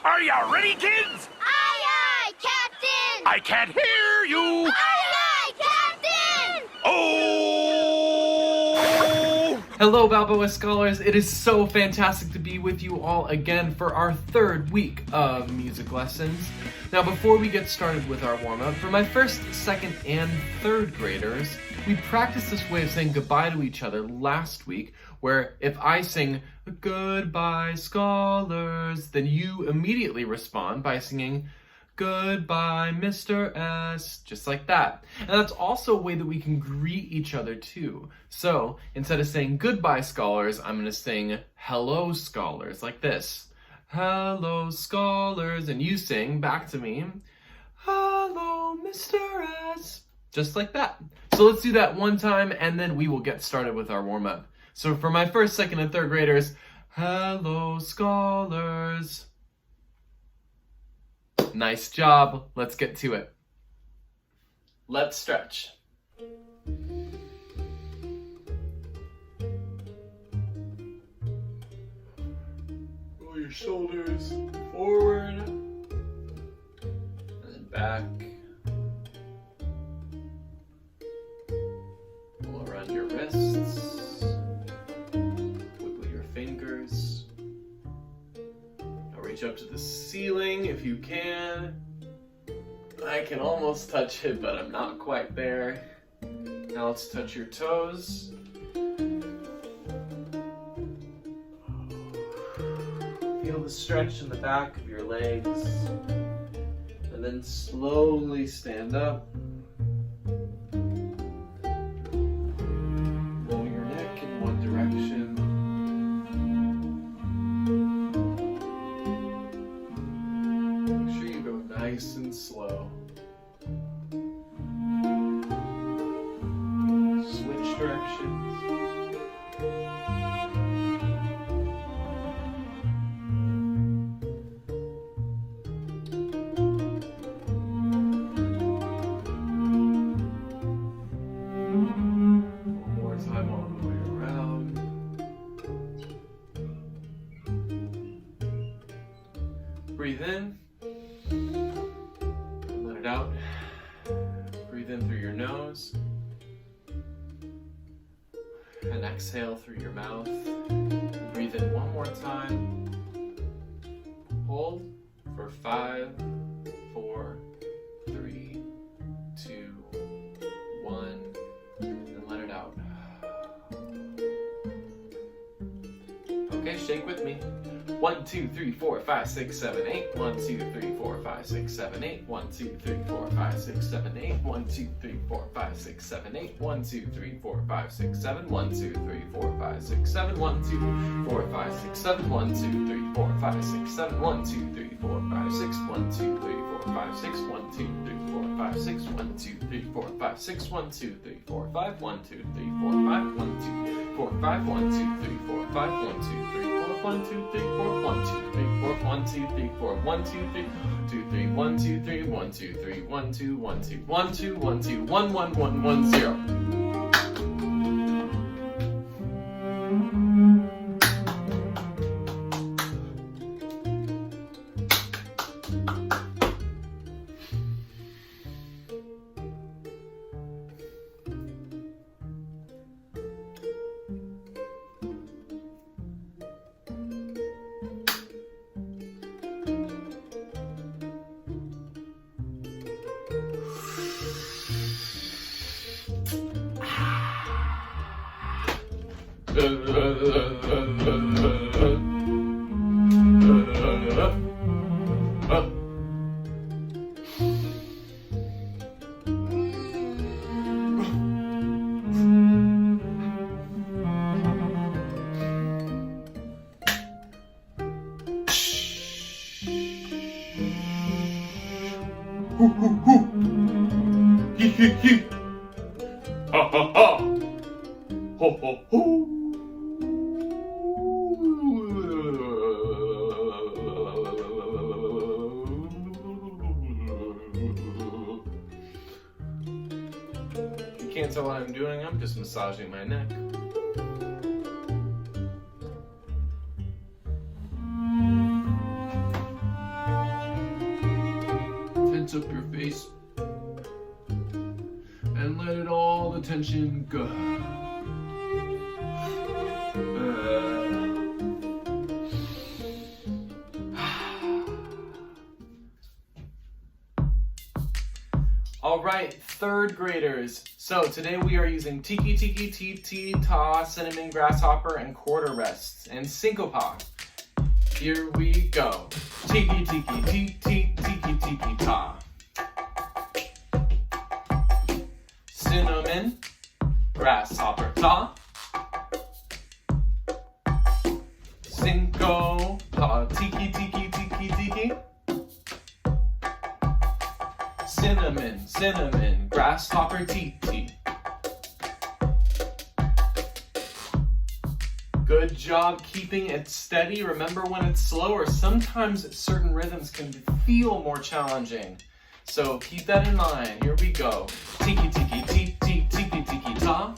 Are you ready, kids? Aye, aye, Captain! I can't hear you! Aye, aye, Captain! Oh! Hello, Balboa Scholars. It is so fantastic to be with you all again for our third week of music lessons. Now, before we get started with our warm-up, for my first, second, and third graders, we practiced this way of saying goodbye to each other last week, where if I sing "Goodbye, Scholars," then you immediately respond by singing "Goodbye, Mr. S," just like that. And that's also a way that we can greet each other too. So instead of saying "Goodbye, Scholars," I'm going to sing "Hello, Scholars," like this. "Hello, Scholars," and you sing back to me, "Hello, Mr. S," just like that. So let's do that one time, and then we will get started with our warm-up. So for my first, second, and third graders, "Hello, Scholars." Nice job. Let's get to it. Let's stretch. Roll your shoulders forward and then back. Roll around your wrists. Wiggle your fingers. Now reach up to the ceiling if you can. I can almost touch it, but I'm not quite there. Now let's touch your toes. Feel the stretch in the back of your legs. And then slowly stand up. Roll your neck in one direction. Make sure you go nice and slow. Switch directions. One more time all the way around. Breathe in. Let it out. Breathe in through your nose. And exhale through your mouth. Breathe in one more time. Hold for 5, 4, 3, 2, 1, and let it out. Okay, shake with me. 1, 2, 3, 4, 5, 6, 7, 8. 1, 2, 3, 4, 5, 6, 7, 8. 1, 2, 3, 4, 5, 6, 7, 8. 1, 2, 3, 4, 5, 6, 7, 8. 1, 2, 3, 4, 5, 6, 7. 1, 2, 3, 4, 5, 6, 7. 1, 2, 4, 5, 6, 7. 1, 2, 3, 4, 5, 6, 7. 1, 2, 3, 4, 5, 6. 1, 2, 3, 4, 5, 6. 1, 2, 3, 4, 5, 6. 1, 2, 3, 4, 5, 6. 1, 2, 3, 4, 5. 1, 2, 3, 4, 5. 1, 2, 4, 5. 1, 2, 3, 4, 5. 1, 2, 3, 4. 1, 2, 3, 4. 1, 2, 3, 4. 1, 2, 3, 4. 1, 2, 3, 2, 3. 1, 2, 3. 1, 2, 3. 1, 2, 1, 2. 1, 2, 1, 2. 1, 1, 1, 1, 0. Ha ha ha! Ho ho ho! You can't tell what I'm doing, I'm just massaging my neck. rinse up your face and let it all the tension go. All right, third graders. So today we are using tiki tiki ti ta, cinnamon, grasshopper, and quarter rests, and syncopa. Here we go. Tiki tiki tiki tiki ta. Cinnamon, grasshopper ta. Syncopa tiki tiki tiki tiki. Cinnamon, cinnamon, grasshopper titi. Good job keeping it steady. Remember, when it's slower, sometimes certain rhythms can feel more challenging. So keep that in mind. Here we go. Tiki tiki tiki tiki tiki ta.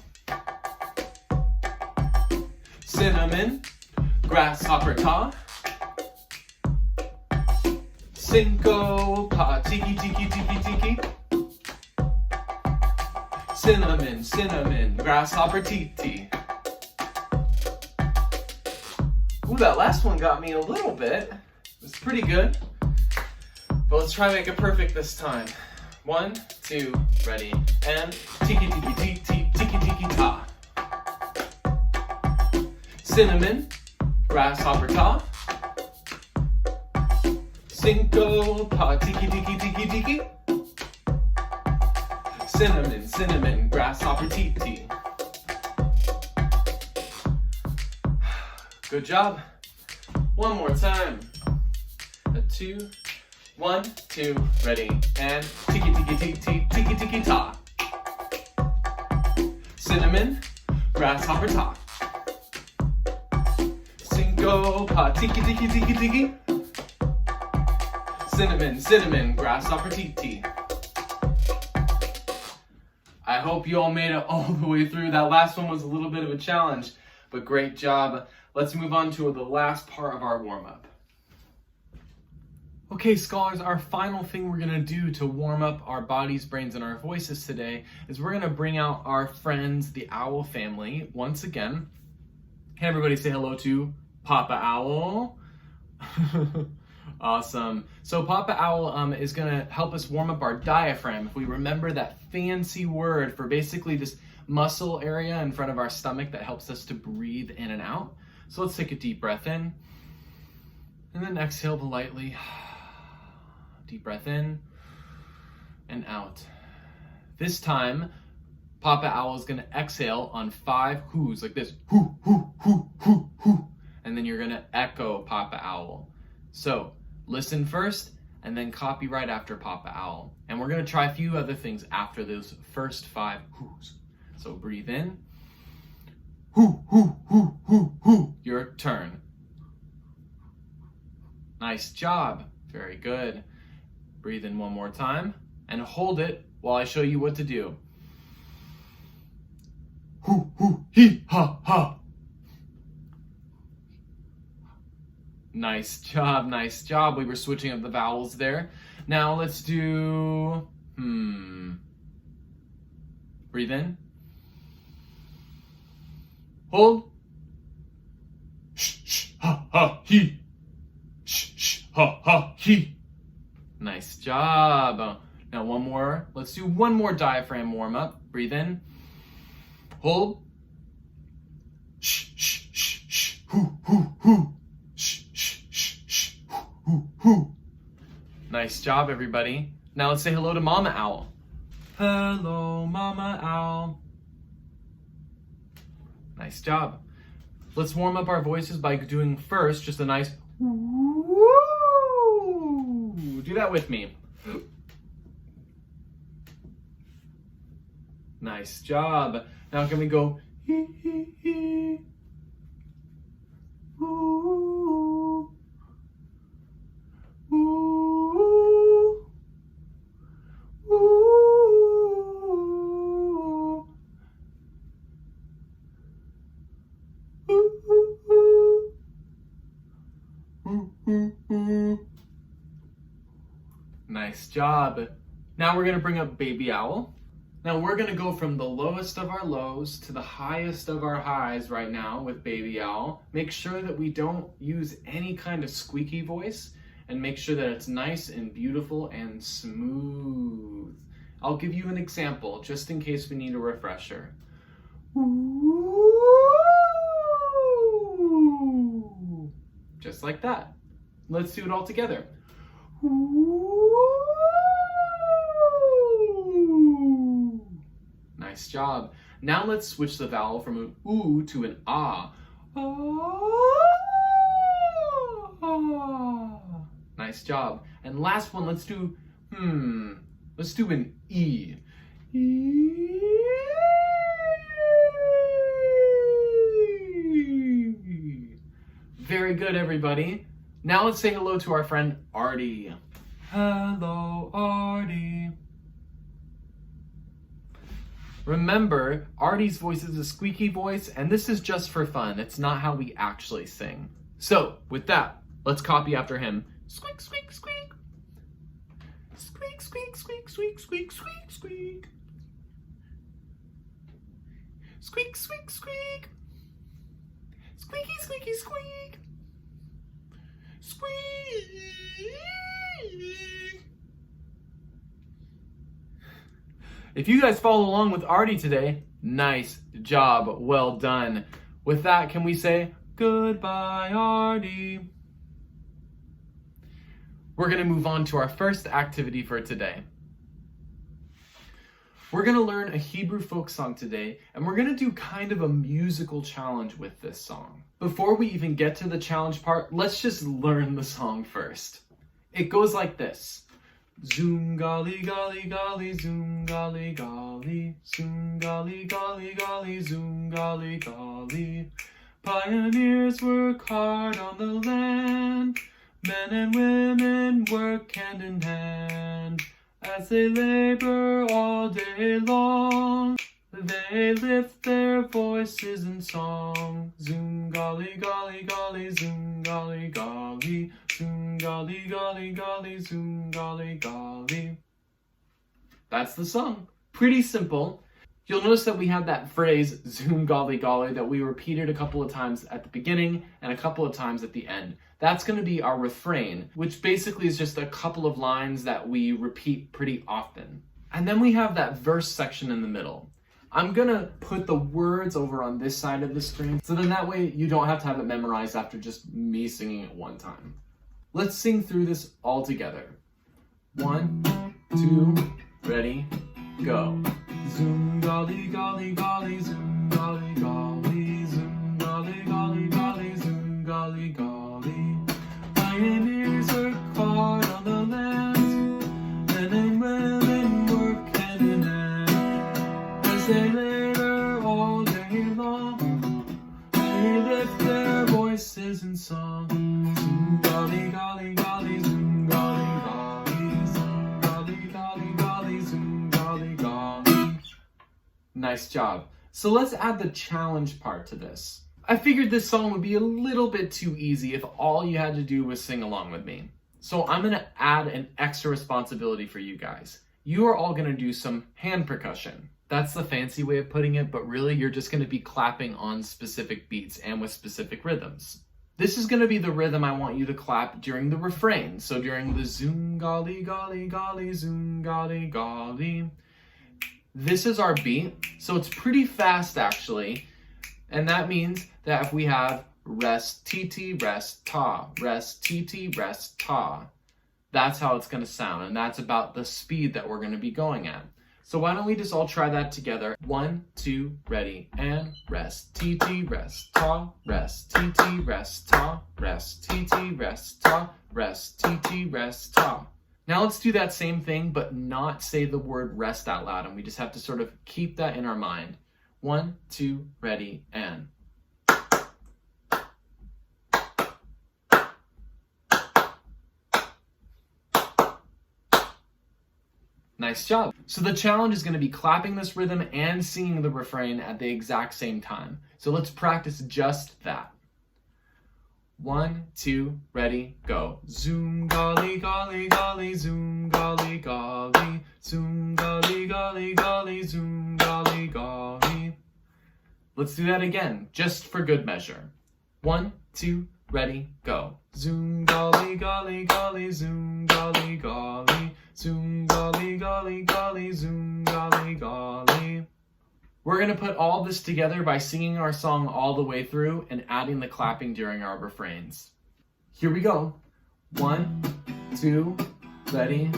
Cinnamon, grasshopper ta. Syncopa tiki tiki tiki tiki. Cinnamon, cinnamon, grasshopper titi. Ooh, that last one got me a little bit. It was pretty good. But let's try to make it perfect this time. 1, 2, ready, and tiki tiki tiki tiki tiki ta. Cinnamon, grasshopper ta. Syncopa tiki tiki tiki tiki. Cinnamon, cinnamon, grasshopper titi. Good job. One more time. 2, 1, 2, ready, and tiki tiki tiki tiki tiki ta. Cinnamon, grasshopper ta. Syncopa tiki tiki tiki tiki. Cinnamon, cinnamon, grasshopper titi. I hope you all made it all the way through. That last one was a little bit of a challenge, but great job. Let's move on to the last part of our warm-up. Okay, scholars, our final thing we're going to do to warm up our bodies, brains, and our voices today is we're going to bring out our friends, the owl family, once again. Hey, everybody, say hello to Papa Owl. Awesome. So Papa Owl is going to help us warm up our diaphragm. If we remember that fancy word for basically this muscle area in front of our stomach that helps us to breathe in and out. So let's take a deep breath in and then exhale lightly. Deep breath in and out. This time, Papa Owl is going to exhale on 5 whoos, like this. Hoo, hoo, hoo, hoo, hoo. And then you're going to echo Papa Owl. So listen first and then copy right after Papa Owl. And we're going to try a few other things after those first 5 whoos. So breathe in. Hoo, hoo, hoo, hoo, hoo. Your turn. Nice job. Very good. Breathe in one more time and hold it while I show you what to do. Hoo, hoo, hee, ha, ha. Nice job, nice job. We were switching up the vowels there. Now let's do, Breathe in. Hold. Shh, shh, ha, ha, he. Shh, shh, ha, ha, he. Nice job. Now one more. Let's do one more diaphragm warm up. Breathe in. Hold. Shh, shh, shh, shh, hoo, hoo, hoo. Shh, shh, shh, shh, hoo, hoo. Nice job, everybody. Now let's say hello to Mama Owl. Hello, Mama Owl. Nice job. Let's warm up our voices by doing first just a nice woo. Do that with me. Nice job. Now can we go hee hee hee. Ooh. Ooh. Ooh. Nice job. Now we're gonna bring up Baby Owl. Now we're gonna go from the lowest of our lows to the highest of our highs right now with Baby Owl. Make sure that we don't use any kind of squeaky voice and make sure that it's nice and beautiful and smooth. I'll give you an example just in case we need a refresher. Ooh. Just like that. Let's do it all together. Ooh. Nice job. Now let's switch the vowel from an oo to an ah. Nice job. And last one, let's do let's do an E. Very good, everybody. Now let's say hello to our friend Artie. Hello, Artie. Remember, Artie's voice is a squeaky voice, and this is just for fun. It's not how we actually sing. So, with that, let's copy after him. Squeak, squeak, squeak. Squeak, squeak, squeak, squeak, squeak, squeak, squeak. Squeak, squeak, squeak. Squeaky, squeaky, squeak. Squeak. If you guys follow along with Artie today, nice job, well done. With that, can we say goodbye, Artie? We're gonna move on to our first activity for today. We're gonna learn a Hebrew folk song today, and we're gonna do kind of a musical challenge with this song. Before we even get to the challenge part, let's just learn the song first. It goes like this. Zoom golly golly golly zoom golly golly zoom golly golly golly zoom golly golly. Pioneers work hard on the land. Men and women work hand in hand. As they labor all day long, they lift their voices in song. Zoom golly golly golly zoom golly golly zoom golly golly golly zoom golly golly. That's the song. Pretty simple. You'll notice that we have that phrase zoom golly golly that we repeated a couple of times at the beginning and a couple of times at the end. That's going to be our refrain, which basically is just a couple of lines that we repeat pretty often. And then we have that verse section in the middle. I'm going to put the words over on this side of the screen, so then that way you don't have to have it memorized after just me singing it one time. Let's sing through this all together. 1, 2, ready, go. Zoom golly golly golly zoom golly golly zoom golly golly golly zoom golly golly. Pioneers work hard on the land, men and women work hand in hand. As they labor all day long, they lift their voices in song. Zoom golly golly golly zoom golly golly zoom golly golly golly zoom golly golly. Nice job. So let's add the challenge part to this. I figured this song would be a little bit too easy if all you had to do was sing along with me. So I'm going to add an extra responsibility for you guys. You are all going to do some hand percussion. That's the fancy way of putting it, but really you're just going to be clapping on specific beats and with specific rhythms. This is going to be the rhythm I want you to clap during the refrain. So during the zoom golly golly golly zoom golly golly. This is our beat, so it's pretty fast actually. And that means that if we have rest, tt, rest, ta, rest, tt, rest, ta, that's how it's going to sound. And that's about the speed that we're going to be going at. So why don't we just all try that together? 1, 2, ready, and rest, tt, rest, ta, rest, tt, rest, ta, rest, tt, rest, ta, rest, tt, rest, ta. Now let's do that same thing, but not say the word rest out loud. And we just have to sort of keep that in our mind. 1, 2, ready, and. Nice job. So the challenge is going to be clapping this rhythm and singing the refrain at the exact same time. So let's practice just that. 1, 2, ready, go. Zoom, golly, golly, golly, zoom, golly, golly, zoom, golly, golly, golly, zoom, golly, golly. Let's do that again, just for good measure. 1, 2, ready, go. Zoom, golly, golly, golly, zoom, golly, golly, zoom, golly, golly, golly, zoom, golly, golly. We're going to put all this together by singing our song all the way through and adding the clapping during our refrains. Here we go. 1, 2, ready,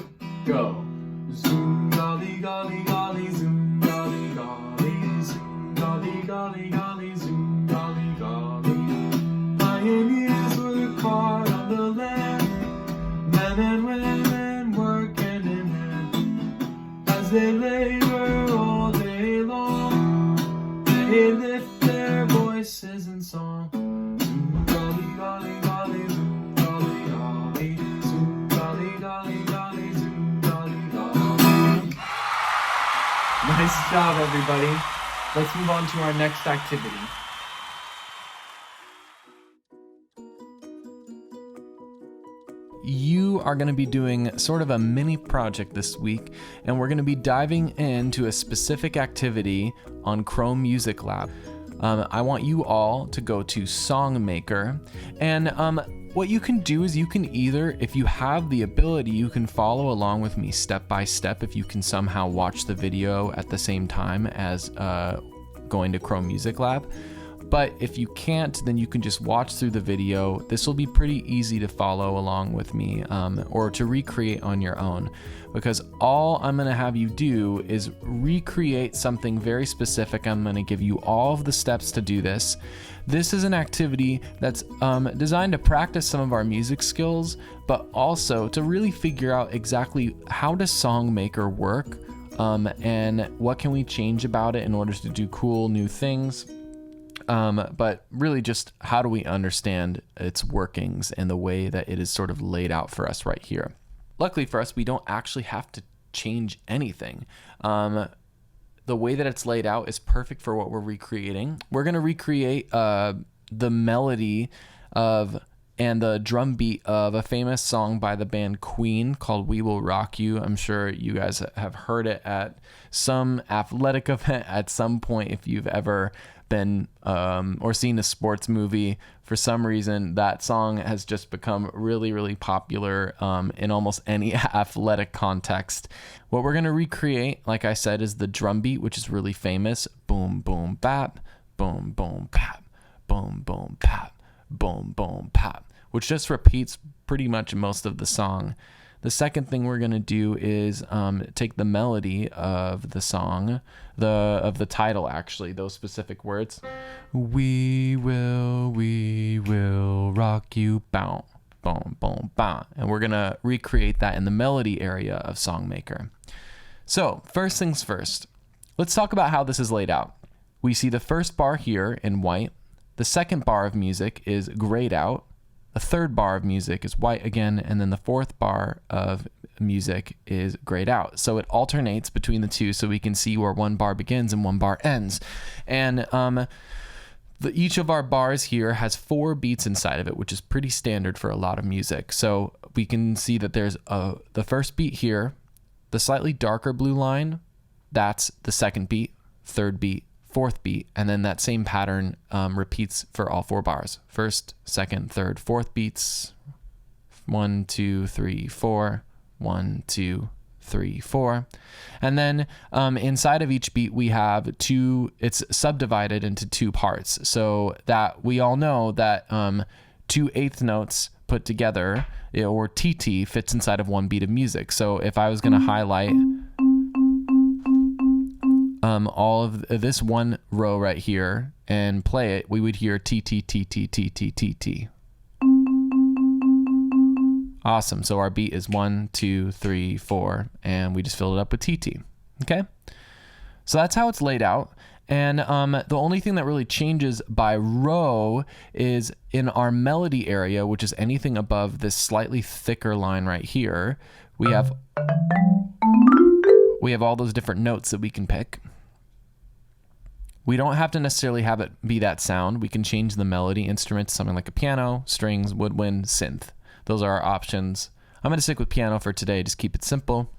go. Zoom, golly, golly, golly, zoom, golly, golly, zoom, golly, golly, golly, zoom, golly, golly. Pioneers work hard on the land, men and women working in hand, as they labor all day long. They lift their voices in song. Zoom, golly, golly, golly, zoom, golly, golly, zoom, golly, golly, golly, zoom, golly, golly. Nice job, everybody. Let's move on to our next activity. You are going to be doing sort of a mini project this week, and we're going to be diving into a specific activity on Chrome Music Lab. I want you all to go to Songmaker, and what you can do is you can either, if you have the ability, you can follow along with me step by step if you can somehow watch the video at the same time as going to Chrome Music Lab. But if you can't, then you can just watch through the video. This will be pretty easy to follow along with me or to recreate on your own, because all I'm going to have you do is recreate something very specific. I'm going to give you all of the steps to do this. This is an activity that's designed to practice some of our music skills, but also to really figure out exactly how does Songmaker work and what can we change about it in order to do cool new things. But really just how do we understand its workings and the way that it is sort of laid out for us right here. Luckily for us, we don't actually have to change anything. The way that it's laid out is perfect for what we're recreating. We're going to recreate the melody of and the drum beat of a famous song by the band Queen called We Will Rock You. I'm sure you guys have heard it at some athletic event at some point if you've ever been or seen a sports movie. For some reason, that song has just become really, really popular in almost any athletic context. What we're going to recreate, like I said, is the drum beat, which is really famous. Boom, boom, bap, boom, boom, bap, boom, boom, bap, boom, boom, bap, which just repeats pretty much most of the song. The second thing we're going to do is take the melody of the song, of the title actually, those specific words. We will rock you, boom, boom, boom, boom. And we're going to recreate that in the melody area of Songmaker. So first things first, let's talk about how this is laid out. We see the first bar here in white. The second bar of music is grayed out. The third bar of music is white again, and then the fourth bar of music is grayed out. So it alternates between the two so we can see where one bar begins and one bar ends. And each of our bars here has 4 beats inside of it, which is pretty standard for a lot of music. So we can see that there's the first beat here, the slightly darker blue line, that's the second beat, third beat, fourth beat, and then that same pattern repeats for all 4 bars. First, second, third, fourth beats. 1, 2, 3, 4. 1, 2, 3, 4. And then inside of each beat we have 2, it's subdivided into 2 parts. So that we all know that 2 eighth notes put together, or TT, fits inside of 1 beat of music. So if I was going to highlight all of this one row right here and play it, we would hear T, T, T, T, T, T, T, T. Awesome. So our beat is 1, 2, 3, 4, and we just filled it up with TT. Okay. So that's how it's laid out. And the only thing that really changes by row is in our melody area, which is anything above this slightly thicker line right here. We have all those different notes that we can pick. We don't have to necessarily have it be that sound. We can change the melody instrument to something like a piano, strings, woodwind, synth. Those are our options. I'm going to stick with piano for today. Just keep it simple.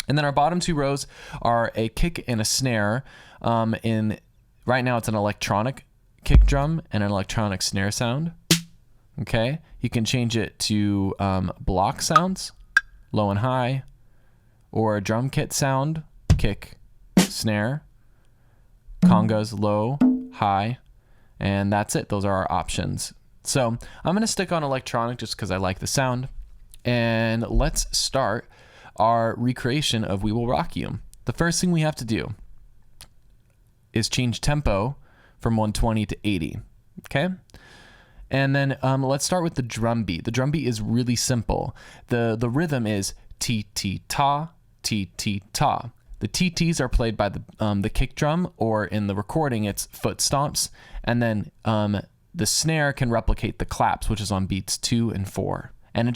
And then our bottom two rows are a kick and a snare. Right now it's an electronic kick drum and an electronic snare sound. Okay, you can change it to block sounds, low and high, or a drum kit sound, kick, snare, congas, low, high, and that's it. Those are our options. So I'm going to stick on electronic just because I like the sound. And let's start our recreation of We Will Rock You. The first thing we have to do is change tempo from 120 to 80. Okay? And then let's start with the drum beat. The drum beat is really simple. The rhythm is T-T-Ta, T-T-Ta. The TTs are played by the kick drum, or in the recording, it's foot stomps. And then the snare can replicate the claps, which is on beats 2 and 4. And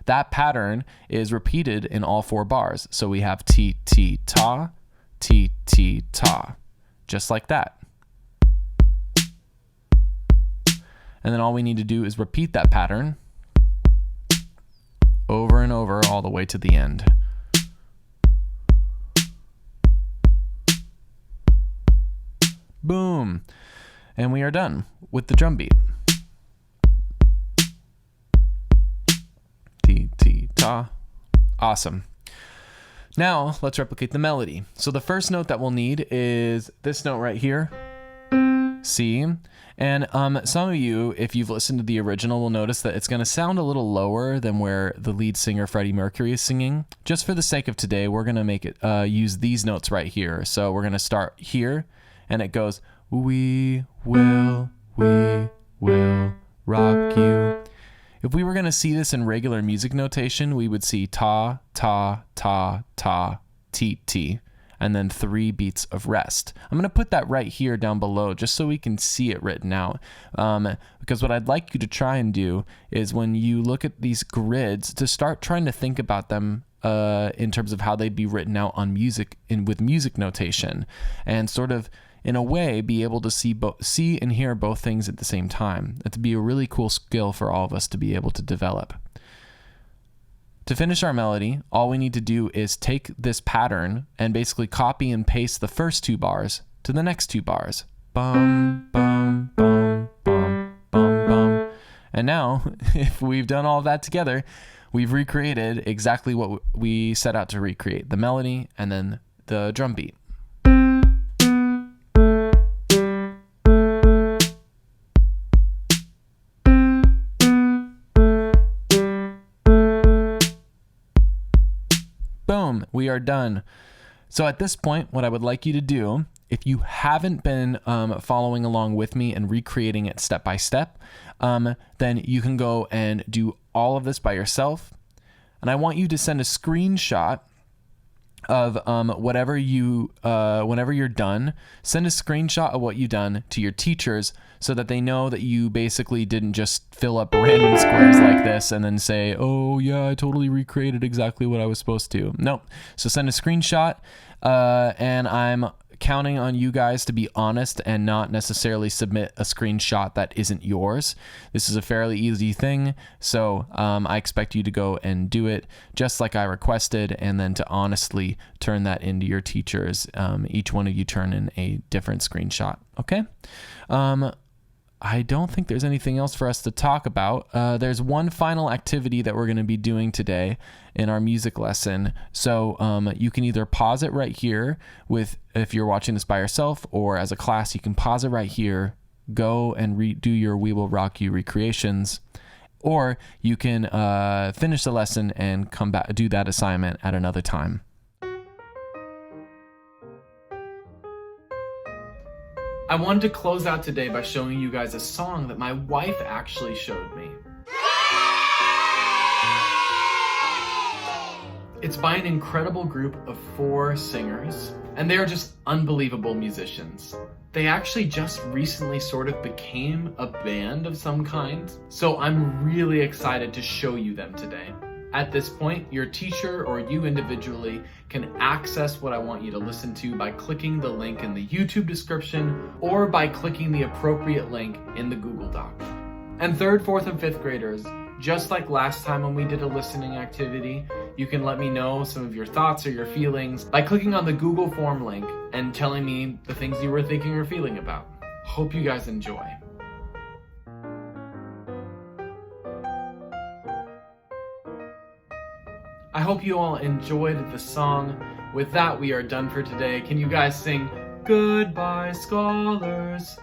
that pattern is repeated in all 4 bars. So we have T-T-Ta, T-T-Ta, just like that. And then all we need to do is repeat that pattern over and over all the way to the end. Boom. And we are done with the drum beat. T-T-Ta. Awesome. Now let's replicate the melody. So the first note that we'll need is this note right here, C. And some of you, if you've listened to the original, will notice that it's going to sound a little lower than where the lead singer Freddie Mercury is singing. Just for the sake of today, we're going to make it use these notes right here. So we're going to start here, and it goes, we will rock you. If we were going to see this in regular music notation, we would see ta, ta, ta, ta, ti, ti, and then 3 beats of rest. I'm going to put that right here down below just so we can see it written out. Because what I'd like you to try and do is when you look at these grids, to start trying to think about them in terms of how they'd be written out on music with music notation, and sort of in a way be able to see and hear both things at the same time. That'd be a really cool skill for all of us to be able to develop. To finish our melody, all we need to do is take this pattern and basically copy and paste the first 2 bars to the next 2 bars. Bum, bum, bum, bum, bum, bum. And now, if we've done all of that together, we've recreated exactly what we set out to recreate, the melody and then the drum beat. Boom, we are done. So at this point, what I would like you to do, if you haven't been following along with me and recreating it step by step, then you can go and do all of this by yourself. And I want you to send a screenshot of whenever you're done, send a screenshot of what you've done to your teachers so that they know that you basically didn't just fill up random squares like this and then say, oh yeah, I totally recreated exactly what I was supposed to. Nope. So send a screenshot, and I'm counting on you guys to be honest and not necessarily submit a screenshot that isn't yours. This is a fairly easy thing, so I expect you to go and do it just like I requested, and then to honestly turn that into your teachers. Each one of you turn in a different screenshot, okay? I don't think there's anything else for us to talk about. There's one final activity that we're going to be doing today in our music lesson. So you can either pause it right here if you're watching this by yourself, or as a class, you can pause it right here, go and do your We Will Rock You recreations, or you can finish the lesson and come back, do that assignment at another time. I wanted to close out today by showing you guys a song that my wife actually showed me. It's by an incredible group of 4 singers, and they are just unbelievable musicians. They actually just recently sort of became a band of some kind, so I'm really excited to show you them today. At this point, your teacher or you individually can access what I want you to listen to by clicking the link in the YouTube description or by clicking the appropriate link in the Google Doc. And third, fourth, and fifth graders, just like last time when we did a listening activity, you can let me know some of your thoughts or your feelings by clicking on the Google form link and telling me the things you were thinking or feeling about. Hope you guys enjoy. I hope you all enjoyed the song. With that, we are done for today. Can you guys sing Goodbye, Scholars?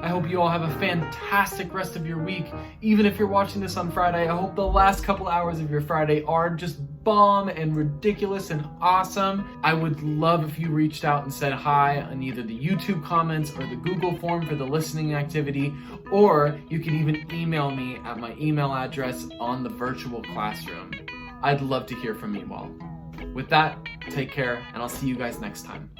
I hope you all have a fantastic rest of your week. Even if you're watching this on Friday, I hope the last couple hours of your Friday are just bomb and ridiculous and awesome. I would love if you reached out and said hi on either the YouTube comments or the Google form for the listening activity, or you can even email me at my email address on the virtual classroom. I'd love to hear from you all. With that, take care, and I'll see you guys next time.